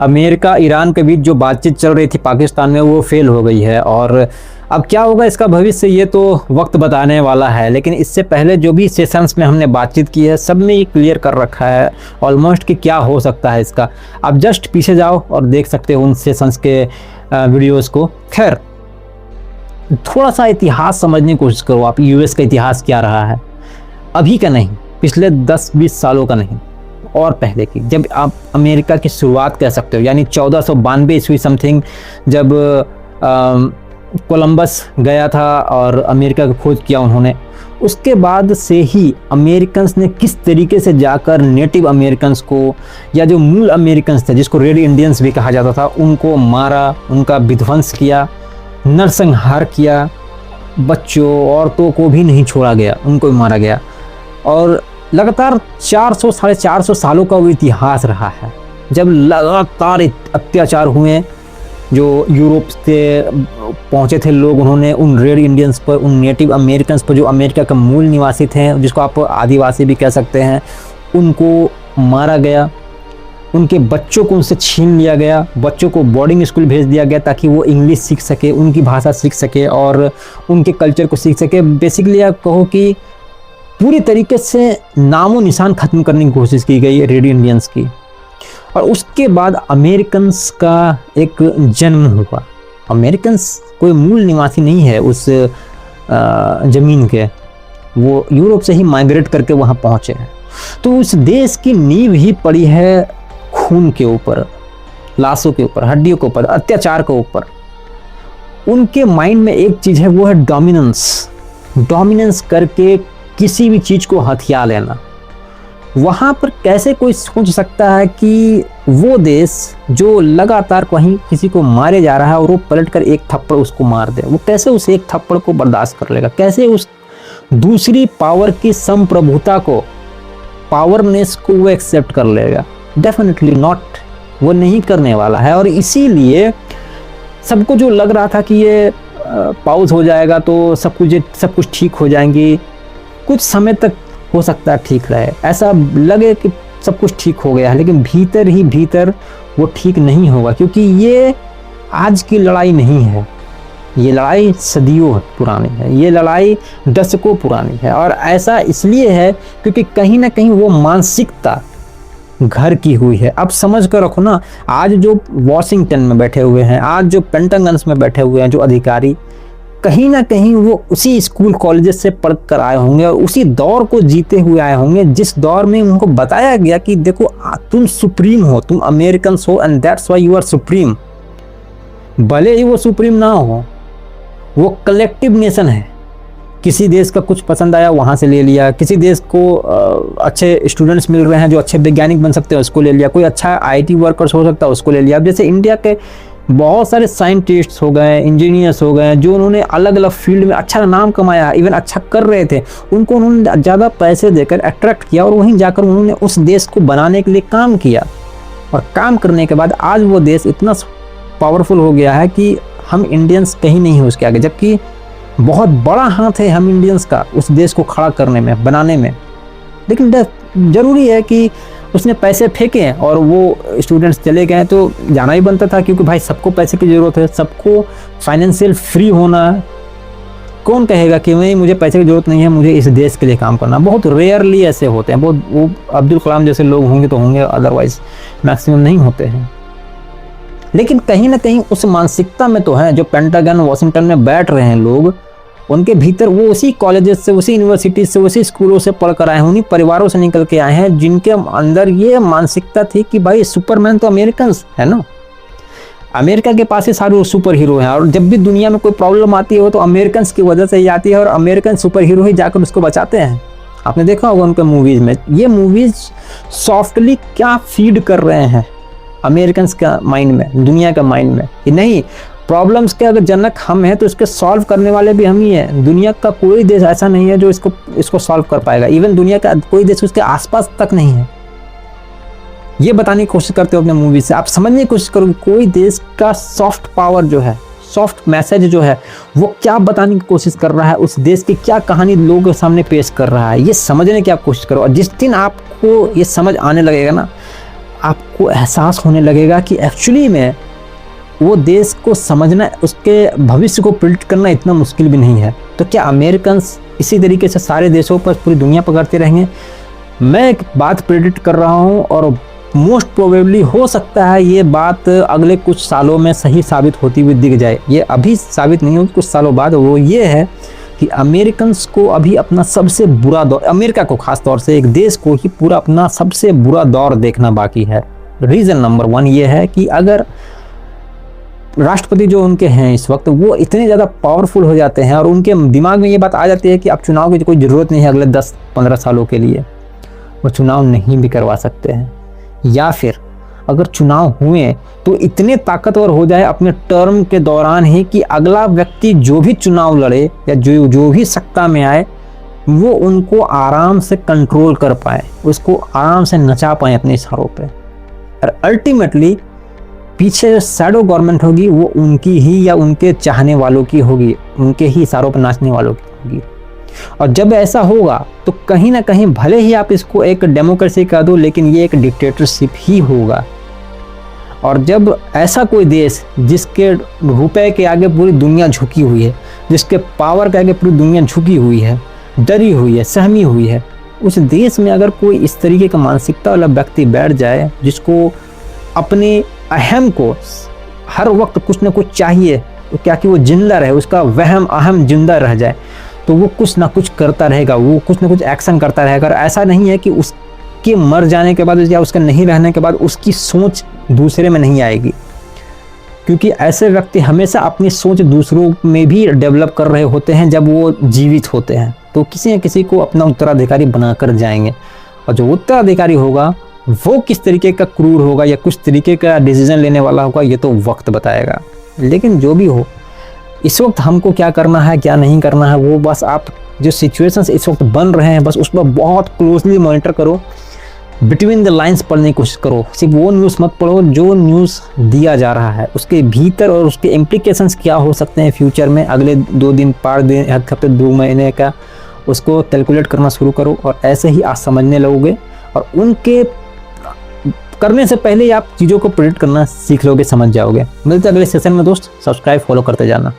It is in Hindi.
अमेरिका ईरान के बीच जो बातचीत चल रही थी पाकिस्तान में वो फेल हो गई है और अब क्या होगा इसका भविष्य ये तो वक्त बताने वाला है। लेकिन इससे पहले जो भी सेशंस में हमने बातचीत की है सब में ये क्लियर कर रखा है ऑलमोस्ट कि क्या हो सकता है इसका। आप जस्ट पीछे जाओ और देख सकते हो उन सेशंस के वीडियोस को। खैर थोड़ा सा इतिहास समझने की कोशिश करो आप, यूएस का इतिहास क्या रहा है, अभी का नहीं, पिछले 10-20 सालों का नहीं और पहले की। जब आप अमेरिका की शुरुआत कह सकते हो, यानी 1492 ईस्वी समथिंग जब कोलंबस गया था और अमेरिका की खोज किया उन्होंने, उसके बाद से ही अमेरिकन्स ने किस तरीके से जाकर नेटिव अमेरिकन्स को या जो मूल अमेरिकन्स थे जिसको रेड इंडियंस भी कहा जाता था उनको मारा, उनका विध्वंस किया, नरसंहार किया, बच्चों औरतों को भी नहीं छोड़ा गया, उनको भी मारा गया। और लगातार 400-450 सालों का वो इतिहास रहा है जब लगातार अत्याचार हुए। जो यूरोप से पहुँचे थे लोग, उन्होंने उन रेड इंडियंस पर, उन नेटिव अमेरिकन्स पर जो अमेरिका के मूल निवासी थे, जिसको आप आदिवासी भी कह सकते हैं, उनको मारा गया। उनके बच्चों को उनसे छीन लिया गया, बच्चों को बोर्डिंग स्कूल भेज दिया गया ताकि वो इंग्लिश सीख सके, उनकी भाषा सीख सके और उनके कल्चर को सीख सके। बेसिकली आप कहो कि पूरी तरीके से नामो निशान ख़त्म करने की कोशिश की गई रेड इंडियंस की। और उसके बाद अमेरिकन्स का एक जन्म हुआ। अमेरिकन्स कोई मूल निवासी नहीं है उस ज़मीन के, वो यूरोप से ही माइग्रेट करके वहाँ पहुँचे हैं। तो उस देश की नींव ही पड़ी है खून के ऊपर, लाशों के ऊपर, हड्डियों के ऊपर, अत्याचार के ऊपर। उनके माइंड में एक चीज़ है, वो है डोमिनेंस। डोमिनेंस करके किसी भी चीज़ को हथिया लेना। वहाँ पर कैसे कोई सोच सकता है कि वो देश जो लगातार कहीं किसी को मारे जा रहा है और वो पलटकर एक थप्पड़ उसको मार दे, वो कैसे उस एक थप्पड़ को बर्दाश्त कर लेगा? कैसे उस दूसरी पावर की संप्रभुता को, पावरनेस को वो एक्सेप्ट कर लेगा? डेफिनेटली नॉट, वो नहीं करने वाला है। और इसीलिए सबको जो लग रहा था कि ये पाउज हो जाएगा तो सब कुछ ठीक हो जाएंगी, कुछ समय तक हो सकता है ठीक रहे, ऐसा लगे कि सब कुछ ठीक हो गया है, लेकिन भीतर ही भीतर वो ठीक नहीं होगा। क्योंकि ये आज की लड़ाई नहीं है, ये लड़ाई सदियों पुरानी है, ये लड़ाई दशकों पुरानी है। और ऐसा इसलिए है क्योंकि कहीं ना कहीं वो मानसिकता घर की हुई है। अब समझ कर रखो ना, आज जो वॉशिंगटन में बैठे हुए हैं, आज जो पेंटागन्स में बैठे हुए हैं जो अधिकारी, कहीं ना कहीं वो उसी स्कूल कॉलेजेस से पढ़ कर आए होंगे और उसी दौर को जीते हुए आए होंगे जिस दौर में उनको बताया गया कि देखो तुम सुप्रीम हो, तुम अमेरिकन्स हो and that's why you are supreme. भले ही वो सुप्रीम ना हो, वो कलेक्टिव नेशन है। किसी देश का कुछ पसंद आया वहाँ से ले लिया, किसी देश को अच्छे स्टूडेंट्स मिल रहे हैं जो अच्छे वैज्ञानिक बन सकते हैं उसको ले लिया, कोई अच्छा आईटी वर्कर्स हो सकता है उसको ले लिया। अब जैसे इंडिया के बहुत सारे साइंटिस्ट्स हो गए, इंजीनियर्स हो गए, जो उन्होंने अलग अलग फील्ड में अच्छा नाम कमाया, इवन अच्छा कर रहे थे, उनको उन्होंने ज़्यादा पैसे देकर अट्रैक्ट किया और वहीं जाकर उन्होंने उस देश को बनाने के लिए काम किया। और काम करने के बाद आज वो देश इतना पावरफुल हो गया है कि हम इंडियंस कहीं नहीं हो उसके आगे, जबकि बहुत बड़ा हाथ है हम इंडियंस का उस देश को खड़ा करने में, बनाने में। लेकिन ज़रूरी है कि उसने पैसे फेंके और वो स्टूडेंट्स चले गए तो जाना ही बनता था, क्योंकि भाई सबको पैसे की ज़रूरत है, सबको फाइनेंशियल फ्री होना। कौन कहेगा कि नहीं मुझे पैसे की ज़रूरत नहीं है, मुझे इस देश के लिए काम करना? बहुत रेयरली ऐसे होते हैं, बहुत वो अब्दुल कलाम जैसे लोग होंगे तो होंगे, अदरवाइज मैक्सिमम नहीं होते हैं। लेकिन कहीं ना कहीं उस मानसिकता में तो है, जो पेंटागन वॉशिंगटन में बैठ रहे हैं लोग, उनके भीतर वो उसी कॉलेजेस से, उसी यूनिवर्सिटी से, उसी स्कूलों से पढ़ कर आए हैं, उन्हीं परिवारों से निकल के आए हैं जिनके अंदर ये मानसिकता थी कि भाई सुपरमैन तो अमेरिकन्स है ना, अमेरिका के पास ही सारे सुपर हीरो हैं। और जब भी दुनिया में कोई प्रॉब्लम आती है वो तो अमेरिकन्स की वजह से ही आती है और अमेरिकन सुपर हीरो ही जाकर उसको बचाते हैं। आपने देखा होगा उनके मूवीज़ में, ये मूवीज़ सॉफ्टली क्या फीड कर रहे हैं अमेरिकन्स का माइंड में, दुनिया का माइंड में, कि नहीं प्रॉब्लम्स के अगर जनक हम हैं तो इसके सॉल्व करने वाले भी हम ही हैं। दुनिया का कोई देश ऐसा नहीं है जो इसको सॉल्व कर पाएगा, इवन दुनिया का कोई देश उसके आसपास तक नहीं है। ये बताने की कोशिश करते हो अपने मूवी से, आप समझने की कोशिश करो कोई देश का सॉफ्ट पावर जो है, सॉफ्ट मैसेज जो है, वो क्या बताने की कोशिश कर रहा है, उस देश की क्या कहानी लोगों के सामने पेश कर रहा है, ये समझने की आप कोशिश करो। और जिस दिन आपको ये समझ आने लगेगा ना, आपको एहसास होने लगेगा कि एक्चुअली में वो देश को समझना, उसके भविष्य को प्रिडिक्ट करना इतना मुश्किल भी नहीं है। तो क्या अमेरिकन्स इसी तरीके से सारे देशों पर, पूरी दुनिया पर करते रहेंगे? मैं एक बात प्रिडिक्ट कर रहा हूँ और मोस्ट प्रोबेबली हो सकता है ये बात अगले कुछ सालों में सही साबित होती हुई दिख जाए। ये अभी साबित नहीं होगी, कुछ सालों बाद। वो ये है कि अमेरिकन्स को अभी अपना सबसे बुरा दौर, अमेरिका को खास तौर से, एक देश को ही पूरा अपना सबसे बुरा दौर देखना बाकी है। रीज़न नंबर 1 ये है कि अगर राष्ट्रपति जो उनके हैं इस वक्त, वो इतने ज़्यादा पावरफुल हो जाते हैं और उनके दिमाग में ये बात आ जाती है कि अब चुनाव की कोई ज़रूरत नहीं है अगले 10-15 सालों के लिए, वो चुनाव नहीं भी करवा सकते हैं। या फिर अगर चुनाव हुए तो इतने ताकतवर हो जाए अपने टर्म के दौरान ही कि अगला व्यक्ति जो भी चुनाव लड़े या जो भी सत्ता में आए, वो उनको आराम से कंट्रोल कर पाए, उसको आराम से नचा पाए अपने इशारों पे। और अल्टीमेटली पीछे शैडो गवर्नमेंट होगी, वो उनकी ही या उनके चाहने वालों की होगी, उनके ही इशारों पर नाचने वालों की होगी। और जब ऐसा होगा तो कहीं ना कहीं भले ही आप इसको एक डेमोक्रेसी कह दो, लेकिन ये एक डिक्टेटरशिप ही होगा। और जब ऐसा कोई देश जिसके रुपए के आगे पूरी दुनिया झुकी हुई है, जिसके पावर के आगे पूरी दुनिया झुकी हुई है, डरी हुई है, सहमी हुई है, उस देश में अगर कोई इस तरीके का मानसिकता वाला व्यक्ति बैठ जाए, जिसको अपने अहम को हर वक्त कुछ ना कुछ चाहिए, तो क्या कि वो जिंदा रहे, उसका वहम अहम जिंदा रह जाए, तो वो कुछ ना कुछ करता रहेगा, वो कुछ ना कुछ एक्शन करता रहेगा। और ऐसा नहीं है कि उसके मर जाने के बाद या उसके नहीं रहने के बाद उसकी सोच दूसरे में नहीं आएगी, क्योंकि ऐसे व्यक्ति हमेशा अपनी सोच दूसरों में भी डेवलप कर रहे होते हैं जब वो जीवित होते हैं। तो किसी न किसी को अपना उत्तराधिकारी बनाकर जाएंगे, और जो उत्तराधिकारी होगा वो किस तरीके का क्रूर होगा या कुछ तरीके का डिसीजन लेने वाला होगा, ये तो वक्त बताएगा। लेकिन जो भी हो, इस वक्त हमको क्या करना है क्या नहीं करना है, वो बस आप जो सिचुएशंस इस वक्त बन रहे हैं, बस उस पर बहुत क्लोजली मॉनिटर करो, बिटवीन द लाइंस पढ़ने की कोशिश करो। सिर्फ वो न्यूज़ मत पढ़ो जो न्यूज़ दिया जा रहा है, उसके भीतर और उसके इम्प्लीकेशंस क्या हो सकते हैं फ्यूचर में, अगले 2 दिन 5 दिन, 1 हफ्ते 2 महीने का, उसको कैलकुलेट करना शुरू करो। और ऐसे ही आप समझने लगोगे और उनके करने से पहले आप चीज़ों को प्रेडिक्ट करना सीख लोगे, समझ जाओगे। मिलते अगले सेशन में दोस्त, सब्सक्राइब फॉलो करते जाना।